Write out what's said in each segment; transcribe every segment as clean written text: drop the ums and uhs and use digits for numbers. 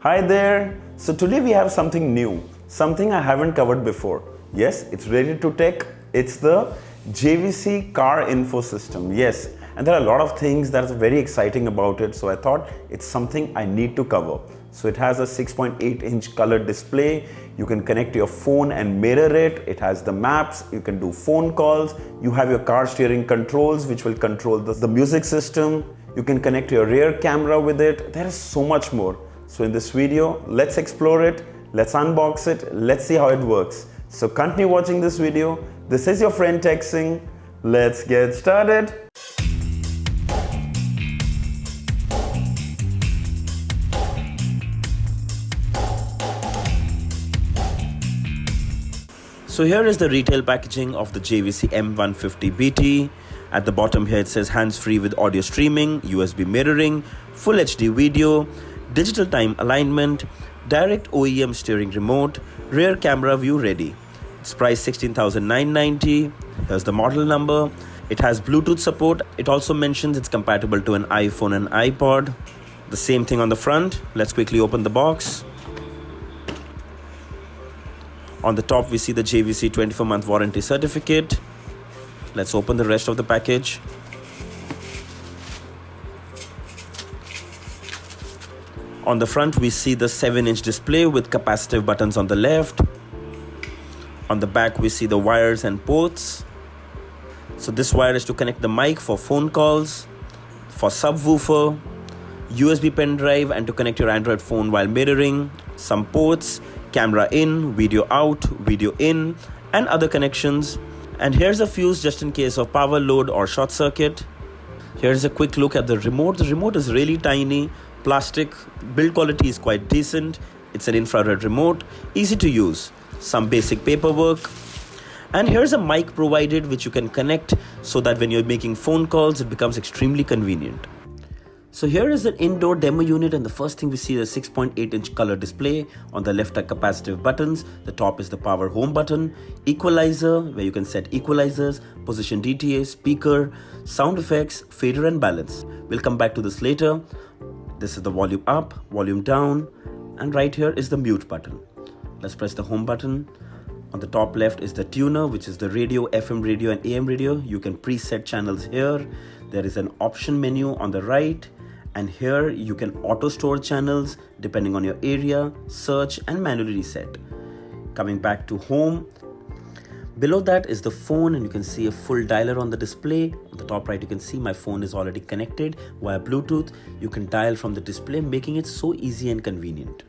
Hi there! So today we have something new, something I haven't covered before. Yes, it's related to tech. It's the JVC car info system. Yes, and there are a lot of things that are very exciting about it. So I thought it's something I need to cover. So it has a 6.8-inch color display. You can connect your phone and mirror it. It has the maps. You can do phone calls. You have your car steering controls, which will control the music system. You can connect your rear camera with it. There is so much more. So in this video, let's explore it, let's unbox it, let's see how it works. So continue watching this video. This is your friend Singh. Let's get started. So here is the retail packaging of the JVC M150BT. At the bottom here it says hands-free with audio streaming, USB mirroring, full HD video, digital time alignment, direct OEM steering remote, rear camera view ready. It's priced $16,990. Here's the model number. It has Bluetooth support. It also mentions it's compatible to an iPhone and iPod. The same thing on the front. Let's quickly open the box. On the top we see the JVC 24-month warranty certificate. Let's open the rest of the package. On the front we see the 7-inch display with capacitive buttons on the left. On the back we see the wires and ports. So this wire is to connect the mic for phone calls, for subwoofer, USB pen drive, and to connect your Android phone while mirroring, some ports, camera in, video out, video in, and other connections. And here's a fuse just in case of power load or short circuit. Here's a quick look at the remote. The remote is really tiny, plastic, build quality is quite decent. It's an infrared remote, easy to use, some basic paperwork. And here's a mic provided which you can connect so that when you're making phone calls, it becomes extremely convenient. So here is an indoor demo unit, and the first thing we see is a 6.8-inch color display. On the left are capacitive buttons. The top is the power home button, equalizer where you can set equalizers, position DTA, speaker, sound effects, fader and balance. We'll come back to this later. This is the volume up, volume down, and right here is the mute button. Let's press the home button. On the top left is the tuner, which is the radio, FM radio and AM radio. You can preset channels here. There is an option menu on the right. And here you can auto store channels depending on your area, search and manually reset. Coming back to home, below that is the phone, and you can see a full dialer on the display. On the top right you can see my phone is already connected via Bluetooth. You can dial from the display, making it so easy and convenient.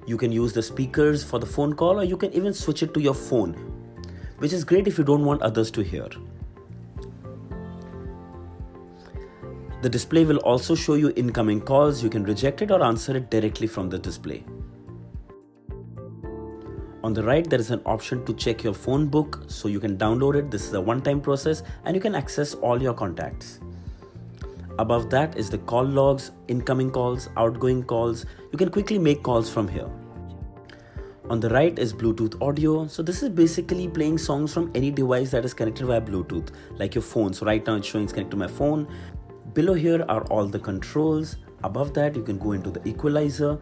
You can use the speakers for the phone call, or you can even switch it to your phone, which is great if you don't want others to hear. The display will also show you incoming calls. You can reject it or answer it directly from the display. On the right, there is an option to check your phone book, so you can download it. This is a one-time process and you can access all your contacts. Above that is the call logs, incoming calls, outgoing calls. You can quickly make calls from here. On the right is Bluetooth audio. So this is basically playing songs from any device that is connected via Bluetooth, like your phone. So right now it's showing it's connected to my phone. Below here are all the controls. Above that, you can go into the equalizer.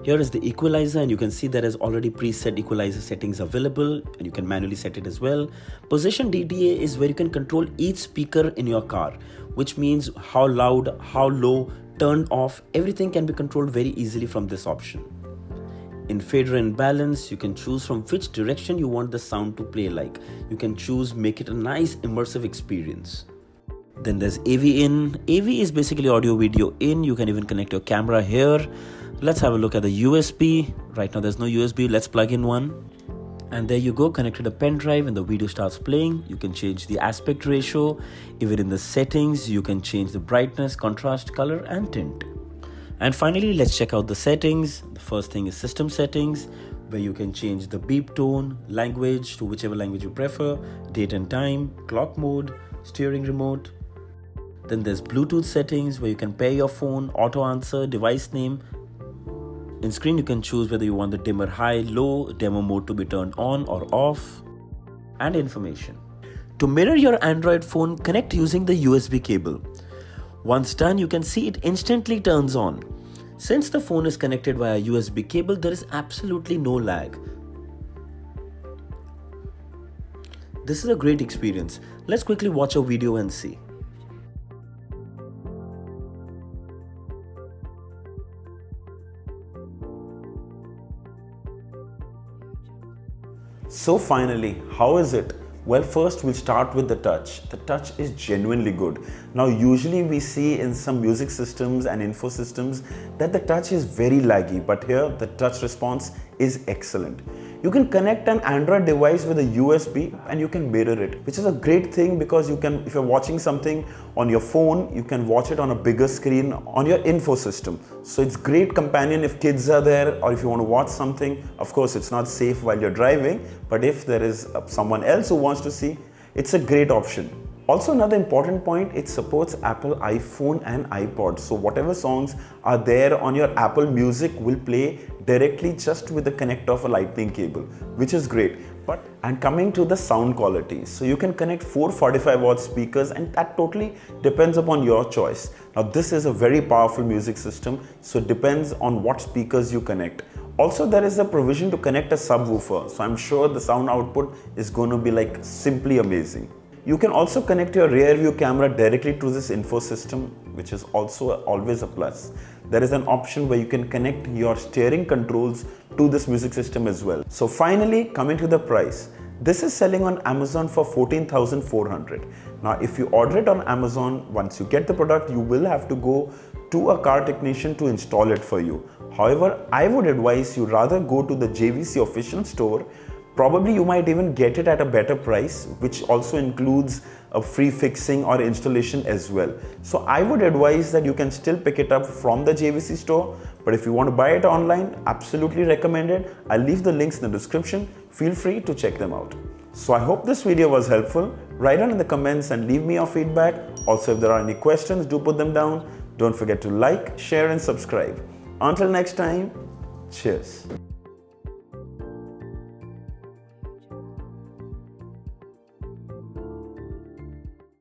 Here is the equalizer, and you can see there is already preset equalizer settings available, and you can manually set it as well. Position DTA is where you can control each speaker in your car, which means how loud, how low, turn off, everything can be controlled very easily from this option. In fader and balance, you can choose from which direction you want the sound to play like. You can choose, make it a nice immersive experience. Then there's AV in. AV is basically audio video in. You can even connect your camera here. Let's have a look at the USB. Right now there's no USB. Let's plug in one. And there you go, connected a pen drive and the video starts playing. You can change the aspect ratio. Even in the settings, you can change the brightness, contrast, color and tint. And finally, let's check out the settings. The first thing is system settings, where you can change the beep tone, language to whichever language you prefer, date and time, clock mode, steering remote. Then there's Bluetooth settings, where you can pair your phone, auto answer, device name. In screen, you can choose whether you want the dimmer high, low, demo mode to be turned on or off, and information. To mirror your Android phone, connect using the USB cable. Once done, you can see it instantly turns on. Since the phone is connected via USB cable, there is absolutely no lag. This is a great experience. Let's quickly watch a video and see. So finally, how is it? Well, first we'll start with the touch. The touch is genuinely good. Now, usually we see in some music systems and info systems that the touch is very laggy, but here the touch response is excellent. You can connect an Android device with a USB and you can mirror it, which is a great thing because you can, if you're watching something on your phone, you can watch it on a bigger screen on your info system. So it's great companion if kids are there or if you want to watch something. Of course, it's not safe while you're driving, but if there is someone else who wants to see, it's a great option. Also, another important point, it supports Apple iPhone and iPod. So whatever songs are there on your Apple Music will play directly just with the connect of a lightning cable, which is great. And coming to the sound quality, so you can connect 4 45-watt speakers and that totally depends upon your choice. Now this is a very powerful music system, so it depends on what speakers you connect. Also, there is a provision to connect a subwoofer, so I'm sure the sound output is going to be like simply amazing. You can also connect your rear view camera directly to this info system, which is also always a plus. There is an option where you can connect your steering controls to this music system as well. So finally, coming to the price. This is selling on Amazon for 14,400. Now, if you order it on Amazon, once you get the product, you will have to go to a car technician to install it for you. However, I would advise you rather go to the JVC official store. Probably you might even get it at a better price, which also includes a free fixing or installation as well. So I would advise that you can still pick it up from the JVC store, but if you want to buy it online, absolutely recommended. I'll leave the links in the description. Feel free to check them out. So I hope this video was helpful. Write down in the comments and leave me your feedback. Also, if there are any questions, do put them down. Don't forget to like, share and subscribe. Until next time, cheers.